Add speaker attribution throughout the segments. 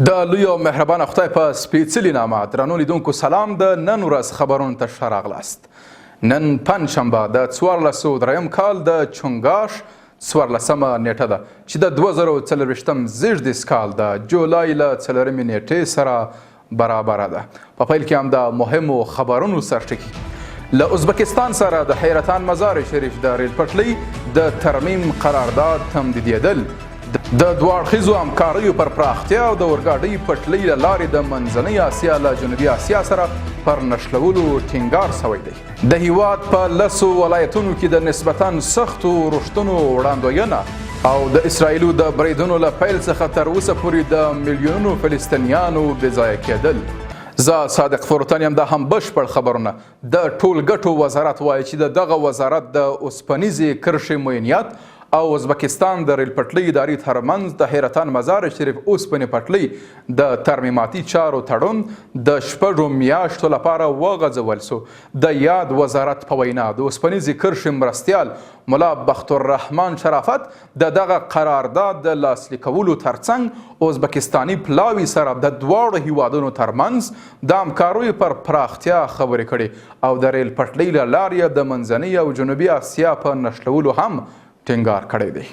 Speaker 1: د لوی او مهربانه خدای په سپېڅلي نامه درنو لیدونکو سلام د نن ورځ خبرونو ته ښه راغلاست. نن پنجشنبه د 1403 کال د چنګاښ 14مه نیټه ده چې د 2024 زیږدیز کال د جولای له 4 نیټې سره برابره ده. په پیل کې هم د مهمو خبرونو سرټکي له ازبکستان سره د حیرتان مزار شریف د ریل پټلۍ د ترمیم قرارداد تمدیدېدل، د دوه اړخیزو همکاریو پر پراختیا او د اورګاډي پټلۍ له لارې د منځنۍ اسیا له جنوبي اسیا سره پر نښلولو ټینګار شوی دی. د هیواد په 10 ولایتونو کې د نسبتاً سختو رشتونو وړاندوینه او د اسرائیلو د بریدونو له پیل څخه تر اوسه پورې د میلیونونو فلسطینیانو بېځایه کېدل. زه صادق فروتن یم. دا هم بشپړ خبرونه. د ټولګټو وزارت وایي چې د دغه وزارت د اوسپنیزې کرښې معاینات او ازبکستان د ریل پټلۍ ادارې ترمنځ د حیرتان مزار شریف اوسپنې پټلۍ د ترمیماتي چارو تړون د 6 میاشتو لپاره وغځول سو. د یاد وزارت په وینا د اوسپنیزې کرښې مرستیال ملا بختالرحمن شرافت د دغه قرارداد د لاسلیک کولو ترڅنګ ازبکستاني پلاوي سره د دواړو هیوادونو ترمنځ د همکاریو پر پراختیا خبرې کړي او د ریل پټلۍ له لارې د منځنۍ او جنوبي اسیا په نښلولو هم ټینګار کړی دی.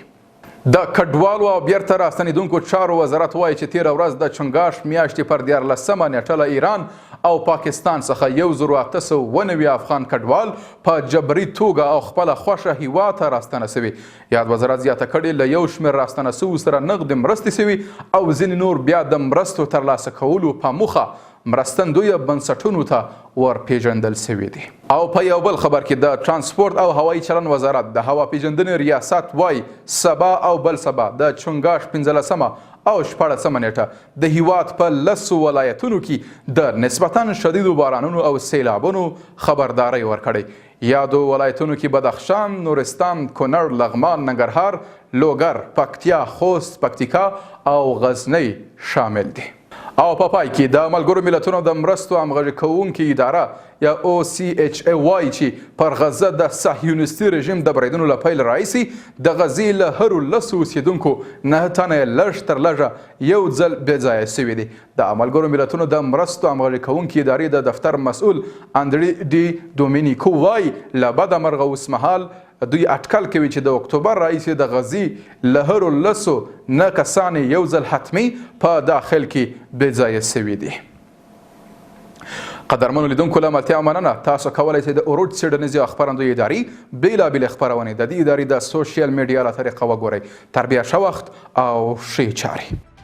Speaker 1: د کډوالو او بیرته راستنېدونکو چارو وزارت وایي چې تېره ورځ د چنګاښ میاشتې پر 14مه نیټه له ایران او پاکستان څخه 1890 افغان کډوال په جبري توګه او خپله خوښه هیواد ته راستنه سوي. یاد وزارت زیاته کړې له یو شمېر راستنه سوو سره نغدې مرستې سوي او ځینې نور بیا د مرستو ترلاسه کولو په موخه مرستندویه بنسټونو ته ورپېژندل سوي دي. او په یو بل خبر کې د ترانسپورت او هوایي چلن وزارت د هوا پیژندنې ریاست وایي سبا او بل سبا د چنګاښ 15مه او 14مه نیټه د هیواد په 10 ولایتونو کې د نسبتاً شدیدو بارانونو او سیلابونو خبرداری ورکړی. یادو ولایتونو کې بدخشان، نورستان، کونړ، لغمان، ننګرهار، لوګر، پکتیا، خوست، پکتیکا او غزنی شامل دي. او په پای کې د ملګرو ملتونو د مرستو همغږي کوونکې اداره یا OCHA وایي چې پر غزه د صهیونیستي رژیم د بریدونو له پیل راهیسې د غزې له هرو 10 اوسېدونکو 9 تنه یې لږ تر لږه یو ځل بېځایه سوي دي. د ملګرو ملتونو د مرستو همغږي کوونکې ادارې د دفتر مسؤل اندري ډي دومینیکو وایي له بده مرغه اوسمهال دوی اټکل کوي چې د اکتوبر راهیسې د غزې له هرو 10 کسان یو ځل حتمي په داخل کې بېځایه سوي دي. قدرمنو لیدونکو له ملتیا مننه. تاسو کولی شئ د اروج څېړنیزې او خپرندویې ادارې بېلابېلې خپرونې د دې ادارې د سوشل میډیا له طریقه وګورئ. تر بیا ښه وخت او ښې چارې.